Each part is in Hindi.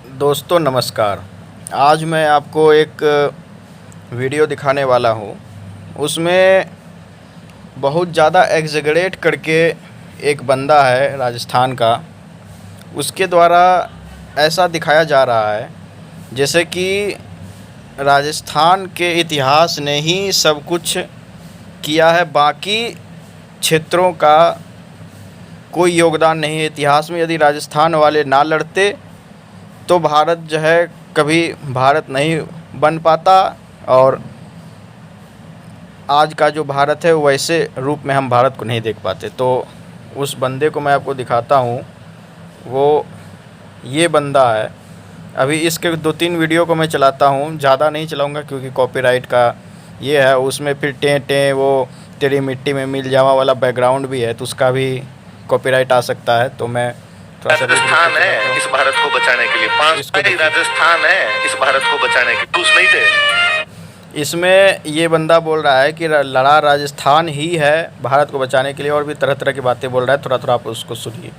दोस्तों नमस्कार। आज मैं आपको एक वीडियो दिखाने वाला हूँ। उसमें बहुत ज़्यादा एग्ज़ैगरेट करके एक बंदा है राजस्थान का, उसके द्वारा ऐसा दिखाया जा रहा है जैसे कि राजस्थान के इतिहास ने ही सब कुछ किया है, बाकी क्षेत्रों का कोई योगदान नहीं है इतिहास में। यदि राजस्थान वाले ना लड़ते तो भारत जो है कभी भारत नहीं बन पाता, और आज का जो भारत है वैसे रूप में हम भारत को नहीं देख पाते। तो उस बंदे को मैं आपको दिखाता हूँ, वो ये बंदा है। अभी इसके 2-3 वीडियो को मैं चलाता हूँ, ज़्यादा नहीं चलाऊँगा क्योंकि कॉपीराइट का ये है। उसमें फिर टें वो तेरी मिट्टी में मिल जावा वाला बैकग्राउंड भी है, तो उसका भी कॉपीराइट आ सकता है। तो मैं राजस्थान है इस भारत को बचाने के लिए, राजस्थान है इस भारत को बचाने के कुछ नहीं थे। इसमें ये बंदा बोल रहा है कि लड़ा राजस्थान ही है भारत को बचाने के लिए, और भी तरह तरह की बातें बोल रहा है। थोड़ा आप उसको सुनिए।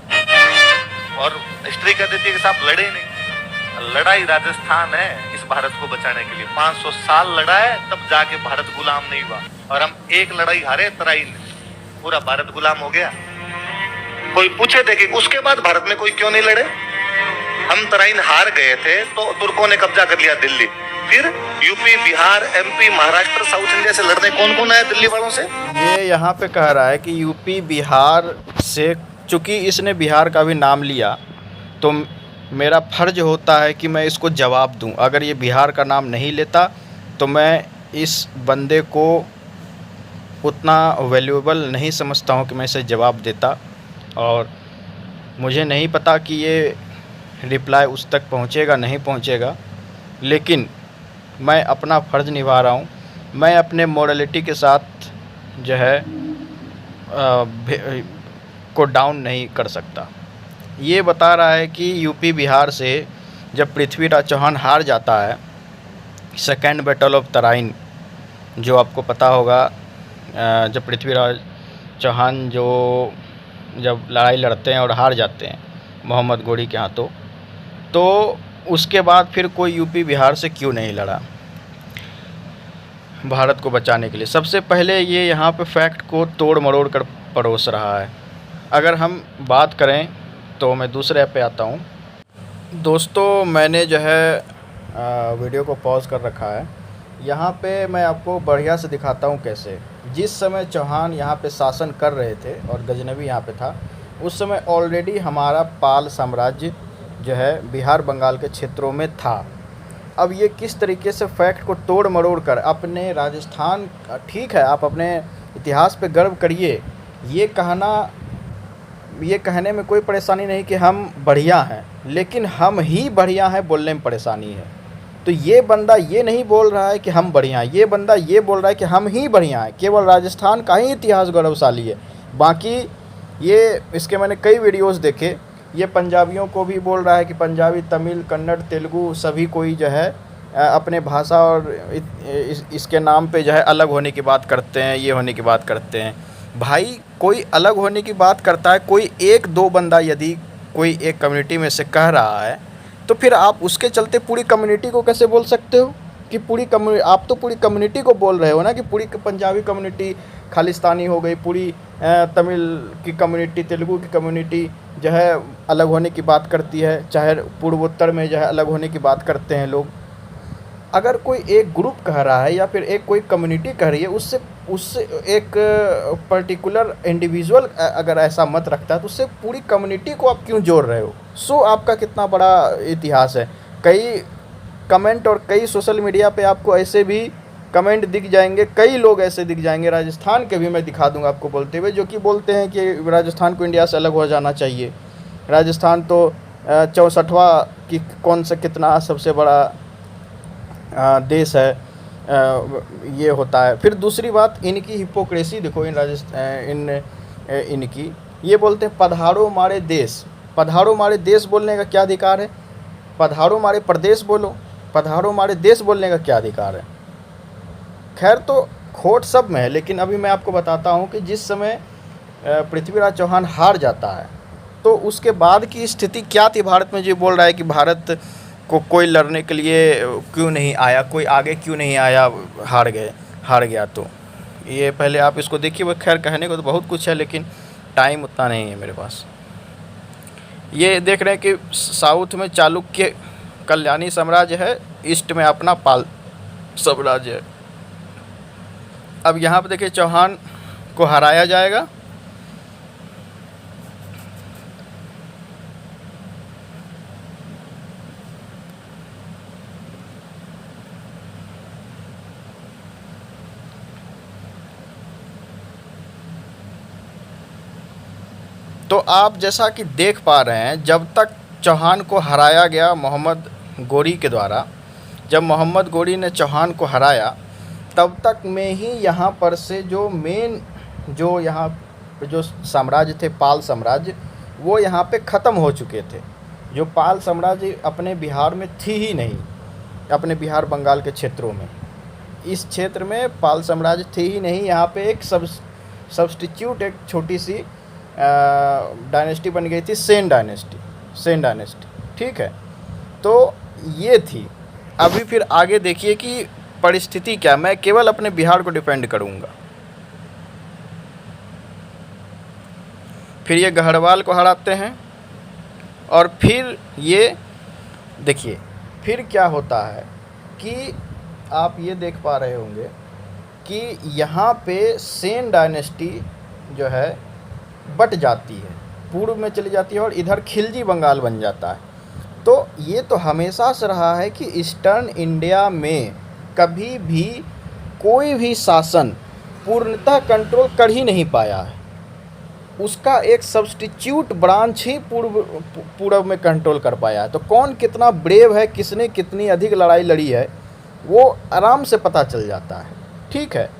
और हिस्ट्री कह देती है कि साहब लड़े नहीं, लड़ाई राजस्थान है इस भारत को बचाने के लिए। 500 साल लड़ा है तब जाके भारत गुलाम नहीं हुआ, और हम एक लड़ाई हारे तराइन, पूरा भारत गुलाम हो गया। कोई पूछे थे कि उसके बाद भारत में कोई क्यों नहीं लड़े? हम तराइन हार गए थे तो तुर्कों ने कब्जा कर लिया दिल्ली, फिर UP, Bihar, MP, Maharashtra, south India से लड़ने कौन कौन आया दिल्ली वालों से? ये यहाँ पे कह रहा है कि यूपी बिहार से, चूँकि इसने बिहार का भी नाम लिया तो मेरा फ़र्ज होता है कि मैं इसको जवाब दूँ। अगर ये बिहार का नाम नहीं लेता तो मैं इस बंदे को उतना वैल्यूएबल नहीं समझता हूँ कि मैं इसे जवाब देता, और मुझे नहीं पता कि ये रिप्लाई उस तक पहुँचेगा नहीं पहुँचेगा, लेकिन मैं अपना फ़र्ज़ निभा रहा हूँ। मैं अपने मोरालिटी के साथ जो है को डाउन नहीं कर सकता। ये बता रहा है कि यूपी बिहार से जब पृथ्वीराज चौहान हार जाता है, सेकेंड बैटल ऑफ तराइन जो आपको पता होगा, जब पृथ्वीराज चौहान जब लड़ाई लड़ते हैं और हार जाते हैं मोहम्मद गोरी के हाथों, तो उसके बाद फिर कोई यूपी बिहार से क्यों नहीं लड़ा भारत को बचाने के लिए। सबसे पहले ये यहाँ पे फैक्ट को तोड़ मरोड़ कर परोस रहा है। अगर हम बात करें तो मैं दूसरे ऐप पे आता हूँ। दोस्तों मैंने जो है वीडियो को पॉज कर रखा है। यहाँ पे मैं आपको बढ़िया से दिखाता हूँ कैसे जिस समय चौहान यहाँ पे शासन कर रहे थे और गजनवी यहाँ पे था, उस समय ऑलरेडी हमारा पाल साम्राज्य जो है बिहार बंगाल के क्षेत्रों में था। अब ये किस तरीके से फैक्ट को तोड़ मरोड़ कर अपने राजस्थान, ठीक है आप अपने इतिहास पे गर्व करिए, ये कहने में कोई परेशानी नहीं कि हम बढ़िया हैं, लेकिन हम ही बढ़िया हैं बोलने में परेशानी है। तो ये बंदा ये नहीं बोल रहा है कि हम बढ़िया हैं, ये बंदा ये बोल रहा है कि हम ही बढ़िया हैं। केवल राजस्थान का ही इतिहास गौरवशाली है, बाकी ये इसके मैंने कई वीडियोस देखे। ये पंजाबियों को भी बोल रहा है कि पंजाबी, तमिल, कन्नड़, तेलुगु सभी कोई जो है अपने भाषा और इसके नाम पे जो है अलग होने की बात करते हैं, ये होने की बात करते हैं। भाई कोई अलग होने की बात करता है, कोई एक दो बंदा यदि कोई एक कम्युनिटी में से कह रहा है, तो फिर आप उसके चलते पूरी कम्युनिटी को कैसे बोल सकते हो कि आप तो पूरी कम्युनिटी को बोल रहे हो ना कि पूरी पंजाबी कम्युनिटी खालिस्तानी हो गई, पूरी तमिल की कम्युनिटी, तेलुगु की कम्युनिटी जो है अलग होने की बात करती है, चाहे पूर्वोत्तर में जो है अलग होने की बात करते हैं लोग। अगर कोई एक ग्रुप कह रहा है या फिर एक कोई कम्युनिटी कह रही है, उससे एक पर्टिकुलर इंडिविजुअल अगर ऐसा मत रखता है तो उससे पूरी कम्युनिटी को आप क्यों जोड़ रहे हो? आपका कितना बड़ा इतिहास है। कई कमेंट और कई सोशल मीडिया पे आपको ऐसे भी कमेंट दिख जाएंगे, कई लोग ऐसे दिख जाएंगे, राजस्थान के भी मैं दिखा दूंगा आपको बोलते हुए, जो कि बोलते हैं कि राजस्थान को इंडिया से अलग हो जाना चाहिए। राजस्थान तो 64वां की कौन सा कितना सबसे बड़ा देश है, ये होता है। फिर दूसरी बात, इनकी हिपोक्रेसी देखो इनकी ये बोलते हैं पधारो मारे देश। पधारो मारे देश बोलने का क्या अधिकार है? पधारो मारे प्रदेश बोलो, पधारो मारे देश बोलने का क्या अधिकार है? खैर तो खोट सब में है, लेकिन अभी मैं आपको बताता हूँ कि जिस समय पृथ्वीराज चौहान हार जाता है तो उसके बाद की स्थिति क्या थी भारत में। जो बोल रहा है कि भारत कोई लड़ने के लिए क्यों नहीं आया, कोई आगे क्यों नहीं आया, हार गया। तो ये पहले आप इसको देखिए। वो खैर कहने को तो बहुत कुछ है, लेकिन टाइम उतना नहीं है मेरे पास। ये देख रहे हैं कि साउथ में चालुक्य कल्याणी साम्राज्य है, ईस्ट में अपना पाल साम्राज्य है। अब यहाँ पे देखिए चौहान को हराया जाएगा। तो आप जैसा कि देख पा रहे हैं, जब तक चौहान को हराया गया मोहम्मद गोरी के द्वारा, जब मोहम्मद गोरी ने चौहान को हराया, तब तक में ही यहाँ पर से जो मेन जो यहाँ पे जो साम्राज्य थे, पाल साम्राज्य, वो यहाँ पे ख़त्म हो चुके थे। जो पाल साम्राज्य अपने बिहार में थी ही नहीं, अपने बिहार बंगाल के क्षेत्रों में, इस क्षेत्र में पाल साम्राज्य थी ही नहीं। यहाँ पे एक सब्स्टिट्यूट एक छोटी सी डायनेस्टी बन गई थी, सेन डायनेस्टी। ठीक है, तो ये थी। अभी फिर आगे देखिए कि परिस्थिति क्या। मैं केवल अपने बिहार को डिपेंड करूँगा। फिर ये गढ़वाल को हराते हैं, और फिर ये देखिए फिर क्या होता है कि आप ये देख पा रहे होंगे कि यहाँ पे सेन डायनेस्टी जो है बट जाती है, पूर्व में चली जाती है, और इधर खिलजी बंगाल बन जाता है। तो ये तो हमेशा से रहा है कि ईस्टर्न इंडिया में कभी भी कोई भी शासन पूर्णतः कंट्रोल कर ही नहीं पाया है। उसका एक सब्स्टिट्यूट ब्रांच ही पूर्व में कंट्रोल कर पाया है। तो कौन कितना ब्रेव है, किसने कितनी अधिक लड़ाई लड़ी है, वो आराम से पता चल जाता है। ठीक है,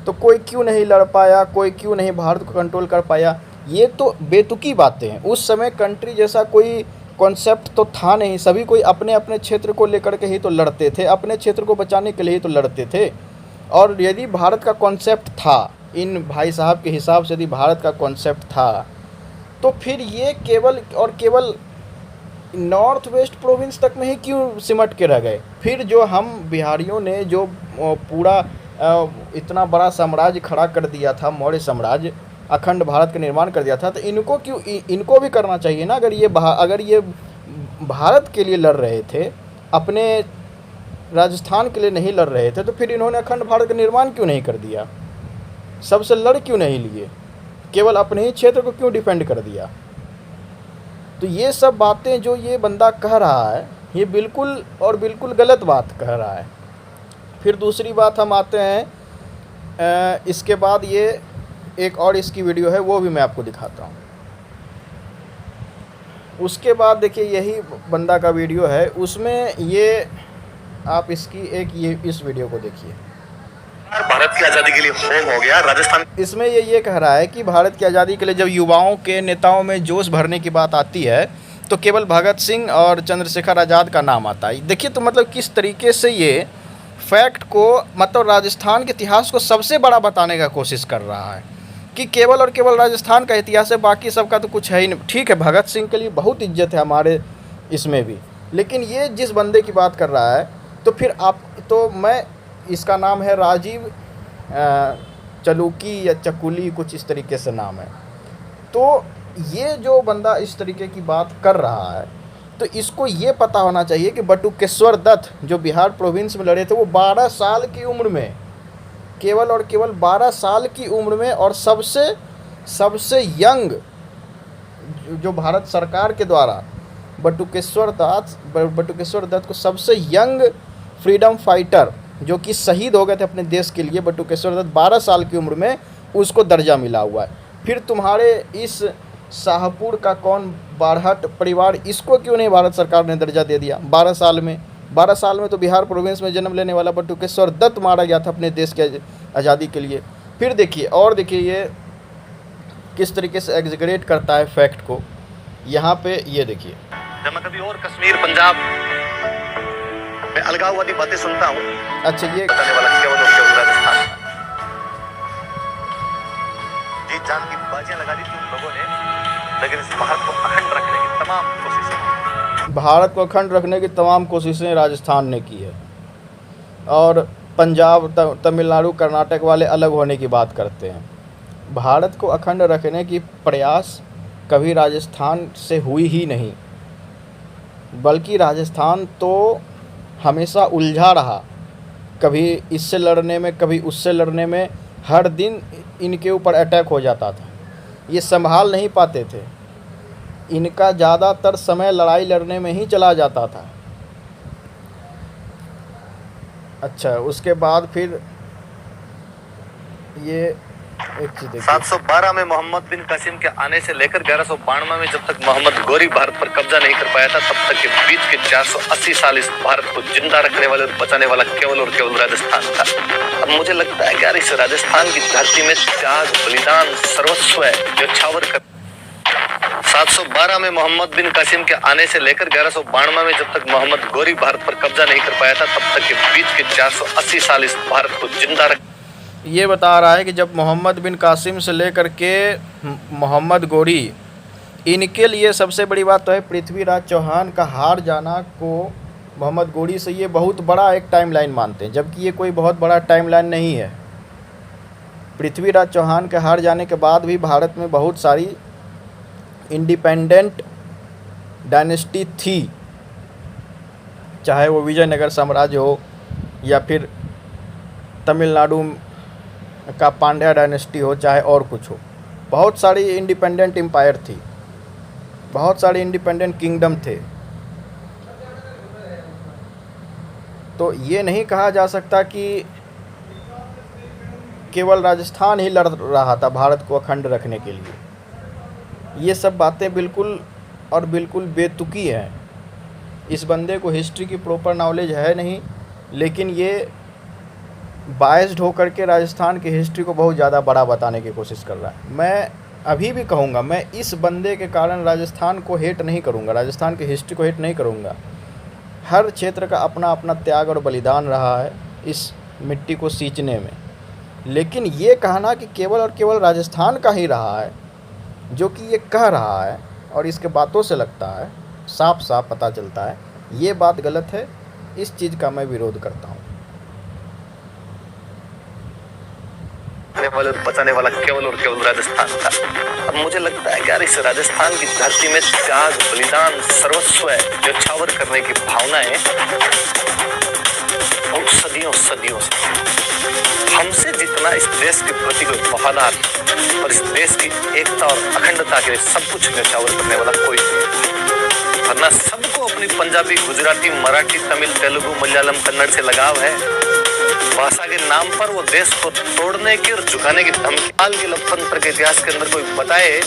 तो कोई क्यों नहीं लड़ पाया, कोई क्यों नहीं भारत को कंट्रोल कर पाया, ये तो बेतुकी बातें हैं। उस समय कंट्री जैसा कोई कॉन्सेप्ट तो था नहीं। सभी कोई अपने अपने क्षेत्र को लेकर के ही तो लड़ते थे, अपने क्षेत्र को बचाने के लिए ही तो लड़ते थे। और यदि भारत का कॉन्सेप्ट था, इन भाई साहब के हिसाब से यदि भारत का कॉन्सेप्ट था, तो फिर ये केवल और केवल नॉर्थ वेस्ट प्रोविंस तक में ही क्यों सिमट के रह गए। फिर जो हम बिहारियों ने जो पूरा इतना बड़ा साम्राज्य खड़ा कर दिया था, मौर्य साम्राज्य, अखंड भारत का निर्माण कर दिया था, तो इनको क्यों, इनको भी करना चाहिए ना। अगर ये भारत के लिए लड़ रहे थे, अपने राजस्थान के लिए नहीं लड़ रहे थे, तो फिर इन्होंने अखंड भारत का निर्माण क्यों नहीं कर दिया, सबसे लड़ क्यों नहीं लिए, केवल अपने ही क्षेत्र को क्यों डिफेंड कर दिया। तो ये सब बातें जो ये बंदा कह रहा है, ये बिल्कुल और बिल्कुल गलत बात कह रहा है। फिर दूसरी बात हम आते हैं, इसके बाद ये एक और इसकी वीडियो है, वो भी मैं आपको दिखाता हूँ। उसके बाद देखिए यही बंदा का वीडियो है, उसमें ये आप इसकी एक ये इस वीडियो को देखिए। भारत की आज़ादी के लिए होम हो गया राजस्थान। इसमें ये कह रहा है कि भारत की आज़ादी के लिए जब युवाओं के नेताओं में जोश भरने की बात आती है, तो केवल भगत सिंह और चंद्रशेखर आज़ाद का नाम आता है। देखिए तो मतलब किस तरीके से ये फैक्ट को, मतलब राजस्थान के इतिहास को सबसे बड़ा बताने का कोशिश कर रहा है कि केवल और केवल राजस्थान का इतिहास है, बाकी सबका तो कुछ है ही नहीं। ठीक है, भगत सिंह के लिए बहुत इज्जत है हमारे इसमें भी, लेकिन ये जिस बंदे की बात कर रहा है, तो फिर आप, तो मैं, इसका नाम है राजीव चलुकी या चकुली, कुछ इस तरीके से नाम है। तो ये जो बंदा इस तरीके की बात कर रहा है, तो इसको ये पता होना चाहिए कि बटुकेश्वर दत्त जो बिहार प्रोविंस में लड़े थे, वो 12 साल की उम्र में, केवल और केवल 12 साल की उम्र में, और सबसे यंग जो भारत सरकार के द्वारा बटुकेश्वर दत्त को सबसे यंग फ्रीडम फाइटर जो कि शहीद हो गए थे अपने देश के लिए, बटुकेश्वर दत्त 12 साल की उम्र में उसको दर्जा मिला हुआ है। फिर तुम्हारे इस शाहपुर का कौन बारहट परिवार, इसको क्यों नहीं भारत सरकार ने दर्जा दे दिया 12 साल में। 12 साल में तो बिहार प्रोविंस में जन्म लेने वाला बटुकेश्वर दत्त मारा गया था अपने देश के आज़ादी के लिए। फिर देखिए, और देखिए ये किस तरीके से एग्जीगरेट करता है फैक्ट को। यहाँ पे ये देखिए, जब मैं कभी और कश्मीर पंजाब में अलगाववादी बातें सुनता हूँ, अच्छा ये बताने वाला केवल और केवल राजस्थान। जी जान की बाजियां लगा दी थी उन लोगों ने, लेकिन इस भारत को अखंड रखने की तमाम कोशिशें। भारत को अखंड रखने की तमाम कोशिशें राजस्थान ने की है, और पंजाब, तमिलनाडु, कर्नाटक वाले अलग होने की बात करते हैं। भारत को अखंड रखने की प्रयास कभी राजस्थान से हुई ही नहीं, बल्कि राजस्थान तो हमेशा उलझा रहा, कभी इससे लड़ने में, कभी उससे लड़ने में। हर दिन इनके ऊपर अटैक हो जाता था, ये संभाल नहीं पाते थे, इनका ज़्यादातर समय लड़ाई लड़ने में ही चला जाता था। अच्छा, उसके बाद फिर ये एक चीज़ देखिए, 712 में मोहम्मद बिन कासिम के आने से लेकर 1192 में जब तक मोहम्मद गोरी भारत पर कब्जा नहीं कर पाया था, तब तक के बीच के 480 साल इस भारत को जिंदा रखने वाले और बचाने वाला केवल और केवल राजस्थान था। अब मुझे लगता है कि यार इस राजस्थान की धरती में त्याग, बलिदान, सर्वस्व है जो न्यौछावर कर। 712 में मोहम्मद बिन कासिम के आने से लेकर 1192 में जब तक मोहम्मद गोरी भारत पर कब्जा नहीं कर पाया था, तब तक के बीच के 480 साल इस भारत को जिंदा रख। ये बता रहा है कि जब मोहम्मद बिन कासिम से लेकर के मोहम्मद गोरी, इनके लिए सबसे बड़ी बात तो है पृथ्वीराज चौहान का हार जाना को मोहम्मद गोरी से ये बहुत बड़ा एक टाइमलाइन मानते हैं, जबकि ये कोई बहुत बड़ा टाइमलाइन नहीं है। पृथ्वीराज चौहान के हार जाने के बाद भी भारत में बहुत सारी इंडिपेंडेंट डायनेस्टी थी, चाहे वो विजयनगर साम्राज्य हो या फिर तमिलनाडु का पांड्या डायनेस्टी हो, चाहे और कुछ हो। बहुत सारी इंडिपेंडेंट एम्पायर थी, बहुत सारे इंडिपेंडेंट किंगडम थे। तो ये नहीं कहा जा सकता कि केवल राजस्थान ही लड़ रहा था भारत को अखंड रखने के लिए। ये सब बातें बिल्कुल और बिल्कुल बेतुकी हैं। इस बंदे को हिस्ट्री की प्रॉपर नॉलेज है नहीं, लेकिन ये बायस्ड होकर के राजस्थान की हिस्ट्री को बहुत ज़्यादा बड़ा बताने की कोशिश कर रहा है। मैं अभी भी कहूँगा, मैं इस बंदे के कारण राजस्थान को हेट नहीं करूँगा, राजस्थान की हिस्ट्री को हेट नहीं करूँगा। हर क्षेत्र का अपना अपना त्याग और बलिदान रहा है इस मिट्टी को सींचने में, लेकिन ये कहना कि केवल और केवल राजस्थान का ही रहा है, जो कि ये कह रहा है और इसके बातों से लगता है, साफ साफ पता चलता है, ये बात गलत है। इस चीज़ का मैं विरोध करता हूँ। वाले बचाने वाला केवल और केवल राजस्थान था। अब मुझे लगता है कि यार इस राजस्थान की धरती में त्याग, बलिदान, सर्वस्व है जो न्यौछावर करने की भावना है बहुत सदियों से। हमसे जितना इस देश के प्रति कोई वफादार और इस देश की एकता और अखंडता के लिए सब कुछ न्यौछावर करने वाला कोई नहीं, वरना सबको अपनी पंजाबी, गुजराती, मराठी, तमिल, तेलुगु, मलयालम, कन्नड़ से लगाव है। भाषा के नाम पर वो देश को तोड़ने की और झुकाने की धमकी। हाल के लोकतंत्र के इतिहास के अंदर कोई बताए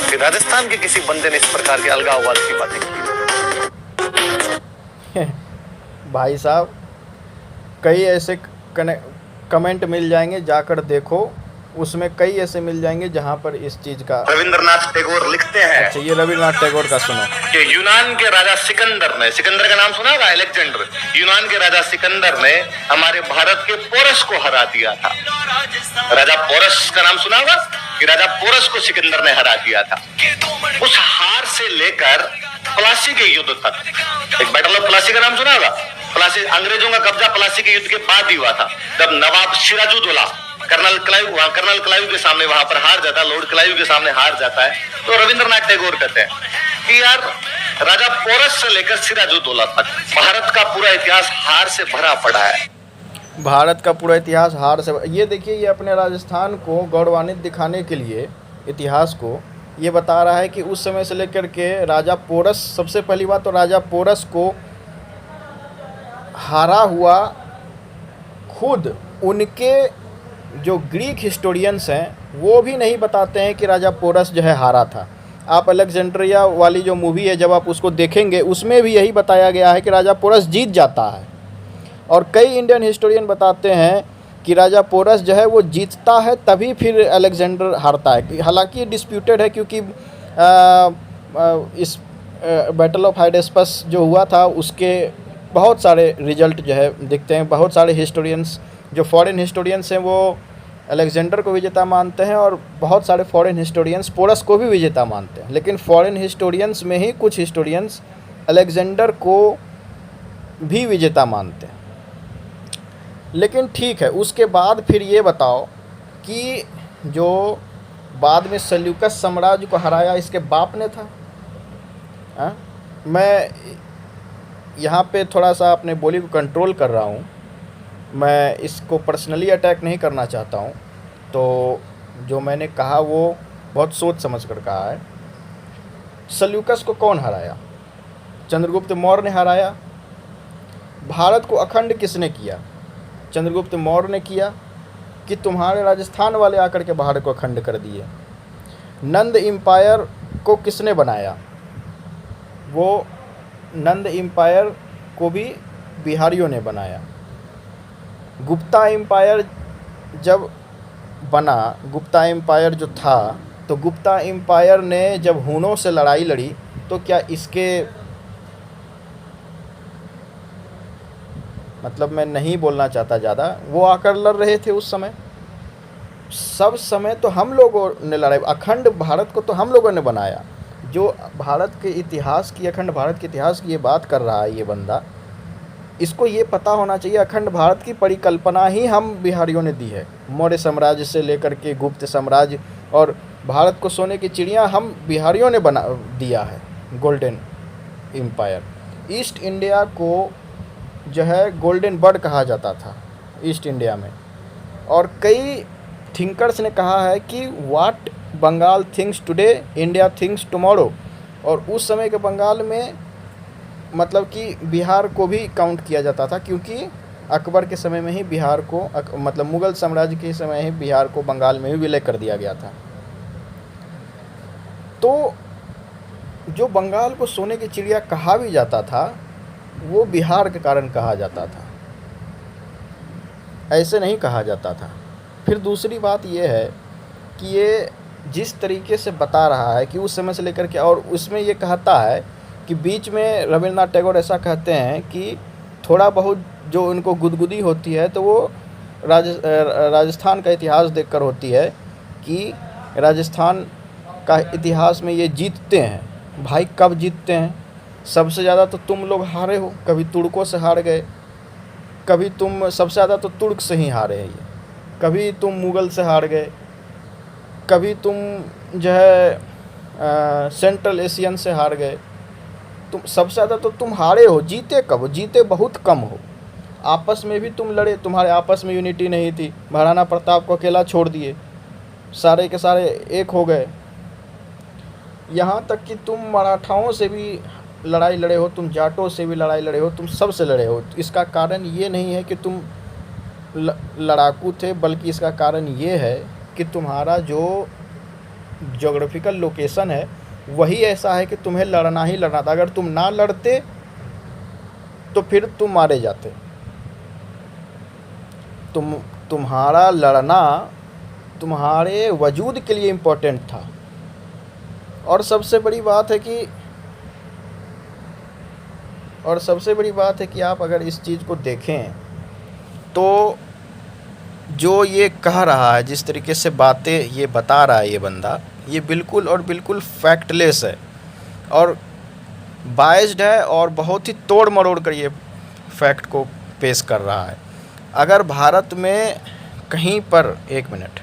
कि राजस्थान के किसी बंदे ने इस प्रकार के अलगाववाद की बातें की? भाई साहब, कई ऐसे कमेंट मिल जाएंगे, जाकर देखो, उसमें कई ऐसे मिल जाएंगे जहां पर इस चीज का। रविंद्रनाथ टैगोर लिखते हैं। अच्छा, ये रविंद्रनाथ टैगोर का सुनो कि यूनान के राजा सिकंदर ने, सिकंदर का नाम सुना होगा, अलेक्जेंडर, यूनान के राजा सिकंदर ने हमारे भारत के पोरस को हरा दिया था। राजा पोरस का नाम सुना होगा कि राजा पोरस को सिकंदर ने हरा दिया था। उस हार से लेकर प्लासी के युद्ध तक, एक बैटल ऑफ प्लासी का नाम सुना होगा। प्लासी, अंग्रेजों का कब्जा प्लासी के युद्ध के बाद ही हुआ था, जब नवाब सिराजुद्दौला कर्नल क्लाइव के सामने वहां पर हार जाता है, लॉर्ड क्लाइव के सामने हार जाता है। तो रविंद्रनाथ टैगोर कहते हैं कि यार राजा पोरस से लेकर सिराजुद्दौला तक भारत का पूरा इतिहास हार से भरा पड़ा है। भारत का पूरा इतिहास हार से। ये देखिए, ये अपने राजस्थान को गौरवान्वित दिखाने के लिए, इतिहास को, ये बता रहा है कि उस समय से लेकर के राजा पोरस, सबसे पहली बात तो राजा पोरस को हारा हुआ खुद उनके जो ग्रीक हिस्टोरियंस हैं वो भी नहीं बताते हैं कि राजा पोरस जो है हारा था। आप अलेक्जेंड्रिया वाली जो मूवी है, जब आप उसको देखेंगे, उसमें भी यही बताया गया है कि राजा पोरस जीत जाता है। और कई इंडियन हिस्टोरियन बताते हैं कि राजा पोरस जो है वो जीतता है, तभी फिर अलेक्जेंडर हारता है। हालांकि डिस्प्यूटेड है, क्योंकि इस बैटल ऑफ हाइडेस्पस जो हुआ था उसके बहुत सारे रिजल्ट जो है दिखते हैं। बहुत सारे हिस्टोरियंस, जो फॉरेन हिस्टोरियंस हैं, वो अलेक्जेंडर को विजेता मानते हैं, और बहुत सारे फॉरेन हिस्टोरियंस पोरस को भी विजेता मानते हैं। लेकिन फॉरेन हिस्टोरियंस में ही कुछ हिस्टोरियंस अलेक्जेंडर को भी विजेता मानते हैं। लेकिन ठीक है, उसके बाद फिर ये बताओ कि जो बाद में सेल्यूकस साम्राज्य को हराया इसके बाप ने था। हाँ, मैं यहाँ पे थोड़ा सा अपने बोली को कंट्रोल कर रहा हूँ, मैं इसको पर्सनली अटैक नहीं करना चाहता हूँ। तो जो मैंने कहा वो बहुत सोच समझ कर कहा है। सेल्यूकस को कौन हराया? चंद्रगुप्त मौर्य ने हराया। भारत को अखंड किसने किया? चंद्रगुप्त मौर्य ने किया कि तुम्हारे राजस्थान वाले आकर के भारत को अखंड कर दिए। नंद एम्पायर को किसने बनाया? वो नंद एम्पायर को भी बिहारियों ने बनाया। गुप्ता एम्पायर जब बना, गुप्ता एम्पायर जो था, तो गुप्ता एम्पायर ने जब हुनों से लड़ाई लड़ी तो क्या इसके मतलब मैं नहीं बोलना चाहता ज़्यादा, वो आकर लड़ रहे थे उस समय। सब समय तो हम लोगों ने लड़ाई, अखंड भारत को तो हम लोगों ने बनाया। जो भारत के इतिहास की, अखंड भारत के इतिहास की ये बात कर रहा है ये बंदा, इसको ये पता होना चाहिए अखंड भारत की परिकल्पना ही हम बिहारियों ने दी है। मौर्य साम्राज्य से लेकर के गुप्त साम्राज्य और भारत को सोने की चिड़िया हम बिहारियों ने बना दिया है। गोल्डन एम्पायर, ईस्ट इंडिया को जो है गोल्डन बर्ड कहा जाता था ईस्ट इंडिया में। और कई थिंकर्स ने कहा है कि what Bengal thinks today India thinks tomorrow. और उस समय के बंगाल में मतलब कि बिहार को भी काउंट किया जाता था, क्योंकि अकबर के समय में ही बिहार को मतलब मुग़ल साम्राज्य के समय ही बिहार को बंगाल में भी विलय कर दिया गया था। तो जो बंगाल को सोने की चिड़िया कहा भी जाता था वो बिहार के कारण कहा जाता था, ऐसे नहीं कहा जाता था। फिर दूसरी बात ये है कि ये जिस तरीके से बता रहा है कि उस समय से लेकर के, और उसमें ये कहता है कि बीच में रविन्द्रनाथ टैगोर ऐसा कहते हैं कि थोड़ा बहुत जो उनको गुदगुदी होती है तो वो राजस्थान का इतिहास देखकर होती है कि राजस्थान का इतिहास में ये जीतते हैं। भाई कब जीतते हैं? सबसे ज़्यादा तो तुम लोग हारे हो, कभी तुर्कों से हार गए, कभी तुम सबसे ज़्यादा तो तुर्क से ही हारे हैं ये, कभी तुम मुग़ल से हार गए, कभी तुम जो है सेंट्रल एशियन से हार गए। तुम सबसे ज़्यादा तो तुम हारे हो, जीते कब हो? जीते बहुत कम हो। आपस में भी तुम लड़े, तुम्हारे आपस में यूनिटी नहीं थी, महाराणा प्रताप को अकेला छोड़ दिए, सारे के सारे एक हो गए। यहाँ तक कि तुम मराठाओं से भी लड़ाई लड़े हो, तुम जाटों से भी लड़ाई लड़े हो, तुम सबसे लड़े हो। इसका कारण ये नहीं है कि तुम लड़ाकू थे, बल्कि इसका कारण ये है कि तुम्हारा जो ज्योग्राफिकल लोकेशन है वही ऐसा है कि तुम्हें लड़ना ही लड़ना था। अगर तुम ना लड़ते तो फिर तुम मारे जाते। तुम्हारा लड़ना तुम्हारे वजूद के लिए इम्पोर्टेंट था। और सबसे बड़ी बात है कि आप अगर इस चीज़ को देखें तो जो ये कह रहा है, जिस तरीके से बातें ये बता रहा है ये बंदा, ये बिल्कुल और बिल्कुल फैक्टलेस है और बाइस्ड है और बहुत ही तोड़ मरोड़ कर ये फैक्ट को पेश कर रहा है। अगर भारत में कहीं पर, एक मिनट,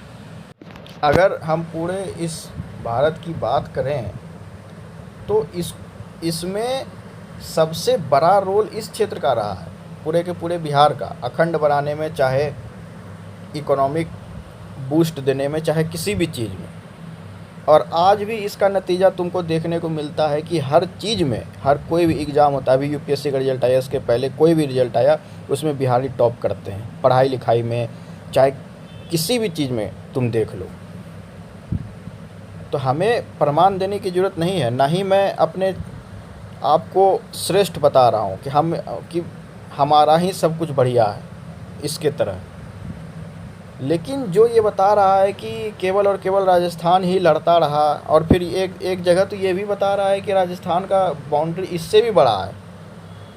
अगर हम पूरे इस भारत की बात करें तो इसमें सबसे बड़ा रोल इस क्षेत्र का रहा है, पूरे के पूरे बिहार का, अखंड बनाने में, चाहे इकोनॉमिक बूस्ट देने में, चाहे किसी भी चीज़ में। और आज भी इसका नतीजा तुमको देखने को मिलता है कि हर चीज़ में, हर कोई भी एग्ज़ाम होता है, अभी यूपीएससी का रिजल्ट आया, इसके पहले कोई भी रिजल्ट आया, उसमें बिहारी टॉप करते हैं। पढ़ाई लिखाई में, चाहे किसी भी चीज़ में तुम देख लो। तो हमें प्रमाण देने की ज़रूरत नहीं है, ना ही मैं अपने आपको श्रेष्ठ बता रहा हूँ कि हमारा ही सब कुछ बढ़िया है इसके तरह। लेकिन जो ये बता रहा है कि केवल और केवल राजस्थान ही लड़ता रहा, और फिर एक जगह तो ये भी बता रहा है कि राजस्थान का बाउंड्री इससे भी बड़ा है,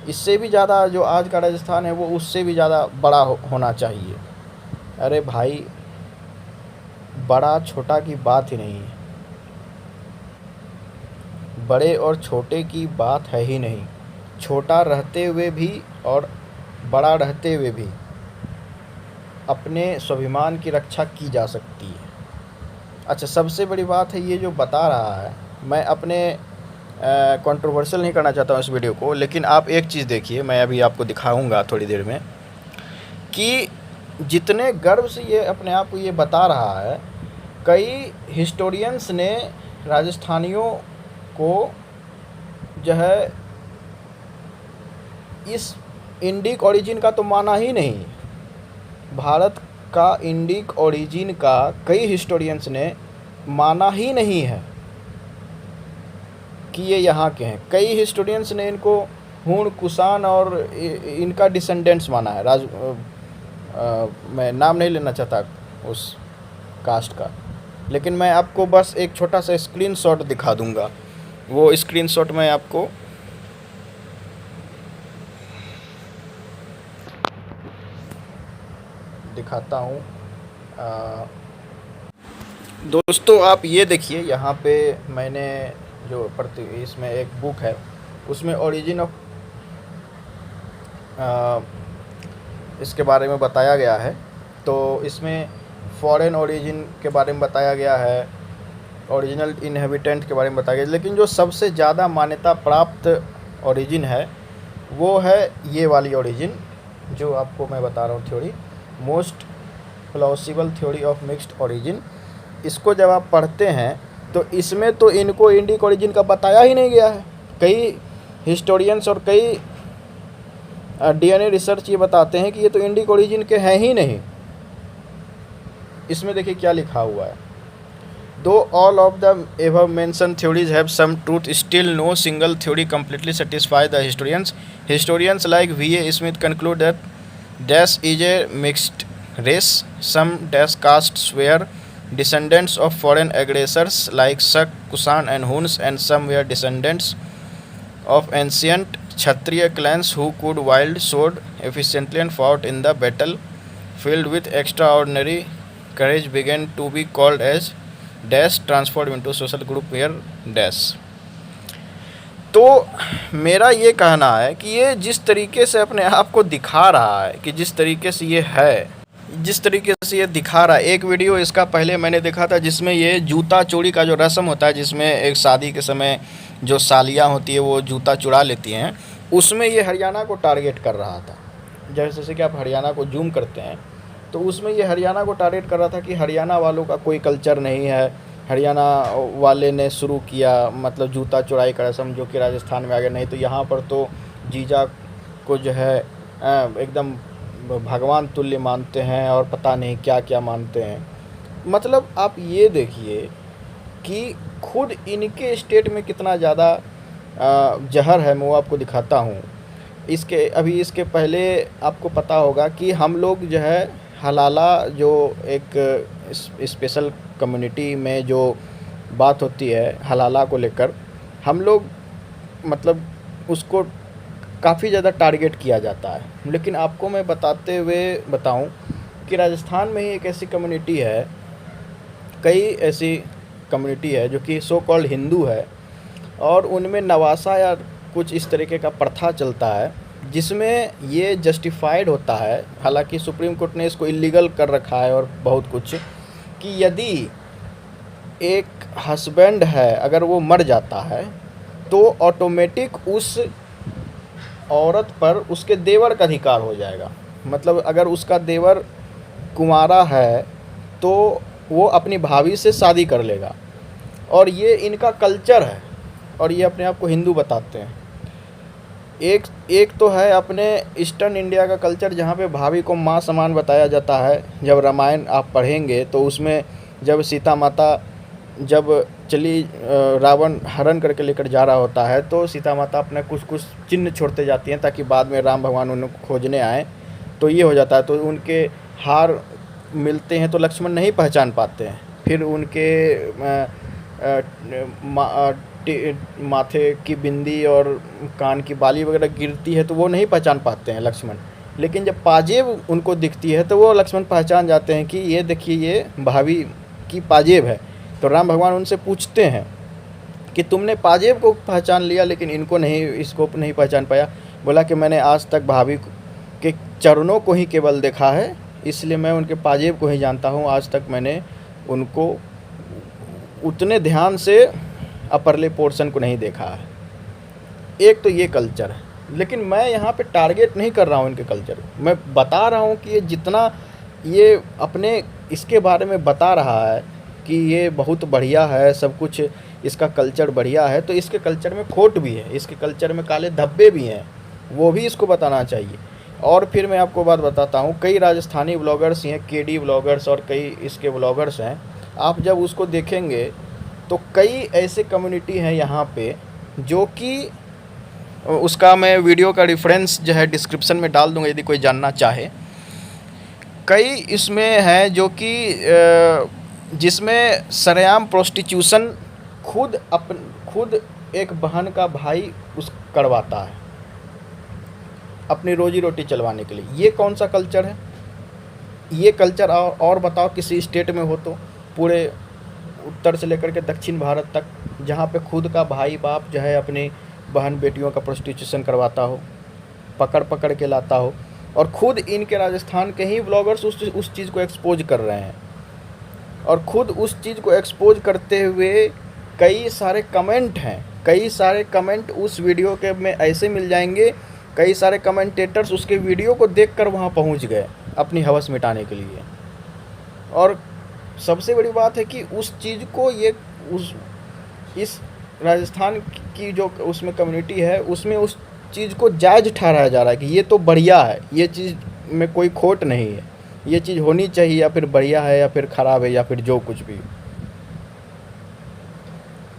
इससे भी ज़्यादा जो आज का राजस्थान है वो उससे भी ज़्यादा बड़ा होना चाहिए। अरे भाई, बड़ा छोटा की बात ही नहीं है, बड़े और छोटे की बात है ही नहीं। छोटा रहते हुए भी और बड़ा रहते हुए भी अपने स्वाभिमान की रक्षा की जा सकती है। अच्छा, सबसे बड़ी बात है ये जो बता रहा है, मैं अपने कंट्रोवर्शियल नहीं करना चाहता हूँ इस वीडियो को, लेकिन आप एक चीज़ देखिए, मैं अभी आपको दिखाऊंगा थोड़ी देर में, कि जितने गर्व से ये अपने आप को ये बता रहा है, कई हिस्टोरियंस ने राजस्थानियों को जो है इस इंडिक ओरिजिन का तो माना ही नहीं। भारत का इंडिक ओरिजिन का कई हिस्टोरियंस ने माना ही नहीं है कि ये यहाँ के हैं। कई हिस्टोरियंस ने इनको हूण, कुषाण और इनका डिसेंडेंट्स माना है। मैं नाम नहीं लेना चाहता उस कास्ट का, लेकिन मैं आपको बस एक छोटा सा स्क्रीनशॉट दिखा दूंगा। वो स्क्रीनशॉट मैं आपको दिखाता हूँ। दोस्तों आप ये देखिए, यहाँ पे मैंने जो इसमें एक बुक है, उसमें ओरिजिन ऑफ इसके बारे में बताया गया है। तो इसमें फॉरेन ओरिजिन के बारे में बताया गया है, ओरिजिनल इनहेबिटेंट के बारे में बताया गया, लेकिन जो सबसे ज़्यादा मान्यता प्राप्त ओरिजिन है वो है ये वाली ओरिजिन जो आपको मैं बता रहा हूँ, theory, most plausible theory of mixed origin. इसको जब आप पढ़ते हैं तो इसमें तो इनको इंडिक ओरिजिन का बताया ही नहीं गया है। कई हिस्टोरियंस और कई डीएनए रिसर्च ये बताते हैं कि ये तो इंडिक ओरिजिन के हैं ही नहीं। इसमें देखिए क्या लिखा हुआ है, though all of the above mention theories have some truth, still no single theory completely satisfy the historians like V A. Smith conclude that dash is a mixed race, some dash castes were descendants of foreign aggressors like Shak, Kushan and Huns, and some were descendants of ancient Kshatriya clans who could wield sword efficiently and fought in the battle field with extraordinary courage, began to be called as dash, transformed into social group where dash। तो मेरा ये कहना है कि ये जिस तरीके से अपने आप को दिखा रहा है, कि जिस तरीके से ये है, जिस तरीके से ये दिखा रहा है, एक वीडियो इसका पहले मैंने देखा था जिसमें ये जूता चोरी का जो रस्म होता है, जिसमें एक शादी के समय जो सालियाँ होती है वो जूता चुरा लेती हैं, उसमें ये हरियाणा को टारगेट कर रहा था। जैसे कि आप हरियाणा को जूम करते हैं तो उसमें ये हरियाणा को टारगेट कर रहा था कि हरियाणा वालों का कोई कल्चर नहीं है, हरियाणा वाले ने शुरू किया, मतलब जूता चुराई का रस्म, जो कि राजस्थान में आ गया। नहीं तो यहाँ पर तो जीजा को जो है एकदम भगवान तुल्य मानते हैं और पता नहीं क्या क्या मानते हैं। मतलब आप ये देखिए कि खुद इनके स्टेट में कितना ज़्यादा जहर है। मैं वो आपको दिखाता हूँ। इसके पहले आपको पता होगा कि हम लोग जो है हलाला, जो एक स्पेशल कम्युनिटी में जो बात होती है हलाला को लेकर, हम लोग मतलब उसको काफ़ी ज़्यादा टारगेट किया जाता है। लेकिन आपको मैं बताते हुए बताऊं कि राजस्थान में ही एक ऐसी कम्युनिटी है, कई ऐसी कम्युनिटी है जो कि सो कॉल्ड हिंदू है, और उनमें नवासा या कुछ इस तरीके का प्रथा चलता है जिसमें ये जस्टिफाइड होता है, हालांकि सुप्रीम कोर्ट ने इसको इलीगल कर रखा है और बहुत कुछ, कि यदि एक हस्बैंड है अगर वो मर जाता है तो ऑटोमेटिक उस औरत पर उसके देवर का अधिकार हो जाएगा। मतलब अगर उसका देवर कुंवारा है तो वो अपनी भाभी से शादी कर लेगा, और ये इनका कल्चर है और ये अपने आप को हिंदू बताते हैं। एक तो है अपने ईस्टर्न इंडिया का कल्चर जहाँ पे भाभी को माँ समान बताया जाता है। जब रामायण आप पढ़ेंगे तो उसमें जब सीता माता जब चली रावण हरण करके लेकर जा रहा होता है तो सीता माता अपने कुछ कुछ चिन्ह छोड़ते जाती हैं ताकि बाद में राम भगवान उनको खोजने आए। तो ये हो जाता है, तो उनके हार मिलते हैं तो लक्ष्मण नहीं पहचान पाते हैं। फिर उनके माथे की बिंदी और कान की बाली वगैरह गिरती है तो वो नहीं पहचान पाते हैं लक्ष्मण। लेकिन जब पाजेब उनको दिखती है तो वो लक्ष्मण पहचान जाते हैं कि ये देखिए ये भाभी की पाजेब है। तो राम भगवान उनसे पूछते हैं कि तुमने पाजेब को पहचान लिया लेकिन इनको नहीं, इसको नहीं पहचान पाया। बोला कि मैंने आज तक भाभी के चरणों को ही केवल देखा है, इसलिए मैं उनके पाजेब को ही जानता हूँ। आज तक मैंने उनको उतने ध्यान से अपरले पोर्शन को नहीं देखा है। एक तो ये कल्चर है, लेकिन मैं यहाँ पे टारगेट नहीं कर रहा हूँ इनके कल्चर को। मैं बता रहा हूँ कि ये जितना ये अपने इसके बारे में बता रहा है कि ये बहुत बढ़िया है, सब कुछ इसका कल्चर बढ़िया है, तो इसके कल्चर में खोट भी है, इसके कल्चर में काले धब्बे भी हैं, वो भी इसको बताना चाहिए। और फिर मैं आपको बात बताता हूँ, कई राजस्थानी ब्लॉगर्स हैं, केडी ब्लॉगर्स और कई इसके ब्लॉगर्स हैं। आप जब उसको देखेंगे तो कई ऐसे कम्युनिटी हैं यहाँ पे जो कि उसका मैं वीडियो का रेफरेंस जो है डिस्क्रिप्शन में डाल दूँगा यदि कोई जानना चाहे। कई इसमें हैं जो कि जिसमें सरेआम प्रोस्टिट्यूशन खुद एक बहन का भाई उस करवाता है अपनी रोजी रोटी चलवाने के लिए। ये कौन सा कल्चर है? ये कल्चर और बताओ किसी स्टेट में हो तो, पूरे उत्तर से लेकर के दक्षिण भारत तक, जहाँ पे खुद का भाई बाप जो है अपनी बहन बेटियों का प्रोस्टिट्यूशन करवाता हो, पकड़ के लाता हो, और खुद इनके राजस्थान के ही ब्लॉगर्स उस चीज़ को एक्सपोज कर रहे हैं। और खुद उस चीज़ को एक्सपोज करते हुए कई सारे कमेंट हैं, कई सारे कमेंट उस वीडियो के में ऐसे मिल जाएंगे, कई सारे कमेंटेटर्स उसके वीडियो को देखकर वहाँ पहुँच गए अपनी हवस मिटाने के लिए। और सबसे बड़ी बात है कि उस चीज़ को इस राजस्थान की जो उसमें कम्युनिटी है उसमें उस चीज़ को जायज़ ठहराया जा रहा है कि ये तो बढ़िया है, ये चीज़ में कोई खोट नहीं है, ये चीज़ होनी चाहिए, या फिर बढ़िया है या फिर ख़राब है या फिर जो कुछ भी।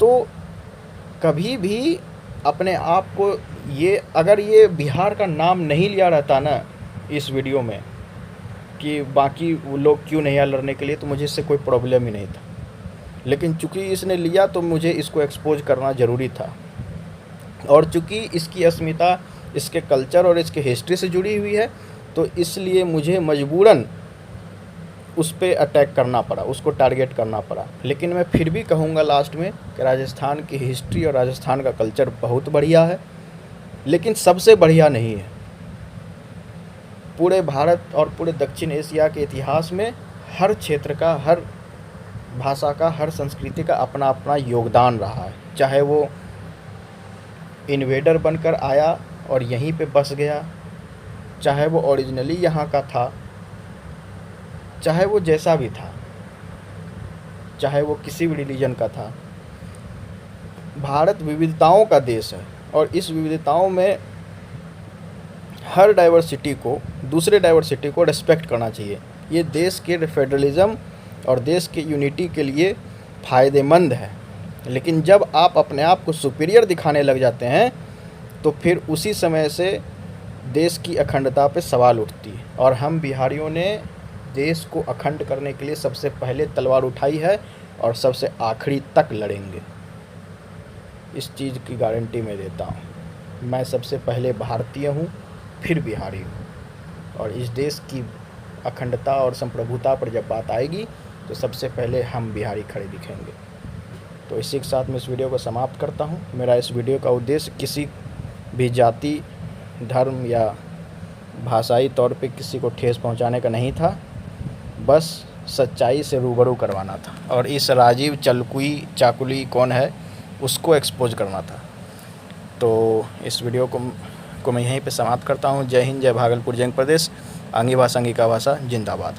तो कभी भी अपने आप को अगर ये बिहार का नाम नहीं लिया रहता ना इस वीडियो में कि बाकी वो लोग क्यों नहीं आए लड़ने के लिए, तो मुझे इससे कोई प्रॉब्लम ही नहीं था। लेकिन चूँकि इसने लिया तो मुझे इसको एक्सपोज करना ज़रूरी था। और चूँकि इसकी अस्मिता इसके कल्चर और इसके हिस्ट्री से जुड़ी हुई है, तो इसलिए मुझे मजबूरन उस पर अटैक करना पड़ा, उसको टारगेट करना पड़ा। लेकिन मैं फिर भी कहूँगा लास्ट में कि राजस्थान की हिस्ट्री और राजस्थान का कल्चर बहुत बढ़िया है, लेकिन सबसे बढ़िया नहीं है। पूरे भारत और पूरे दक्षिण एशिया के इतिहास में हर क्षेत्र का, हर भाषा का, हर संस्कृति का अपना अपना योगदान रहा है। चाहे वो इन्वेडर बनकर आया और यहीं पे बस गया, चाहे वो ओरिजिनली यहाँ का था, चाहे वो जैसा भी था, चाहे वो किसी भी रिलीजन का था। भारत विविधताओं का देश है और इस विविधताओं में हर डाइवर्सिटी को, दूसरे डाइवर्सिटी को रिस्पेक्ट करना चाहिए। ये देश के फेडरलिज़म और देश के यूनिटी के लिए फ़ायदेमंद है। लेकिन जब आप अपने आप को सुपीरियर दिखाने लग जाते हैं तो फिर उसी समय से देश की अखंडता पे सवाल उठती है। और हम बिहारियों ने देश को अखंड करने के लिए सबसे पहले तलवार उठाई है और सबसे आखिरी तक लड़ेंगे। इस चीज़ की गारंटी मैं देता हूँ। मैं सबसे पहले भारतीय हूँ, फिर बिहारी हूँ, और इस देश की अखंडता और संप्रभुता पर जब बात आएगी तो सबसे पहले हम बिहारी खड़े दिखेंगे। तो इसी के साथ मैं इस वीडियो को समाप्त करता हूँ। मेरा इस वीडियो का उद्देश्य किसी भी जाति, धर्म या भाषाई तौर पे किसी को ठेस पहुँचाने का नहीं था, बस सच्चाई से रूबरू करवाना था। और इस राजीव चाकुली कौन है उसको एक्सपोज करना था। तो इस वीडियो को मैं यहीं पे समाप्त करता हूँ। जय हिंद, जय भागलपुर, जंग प्रदेश, आंगी भाषा अंगिका भाषा जिंदाबाद।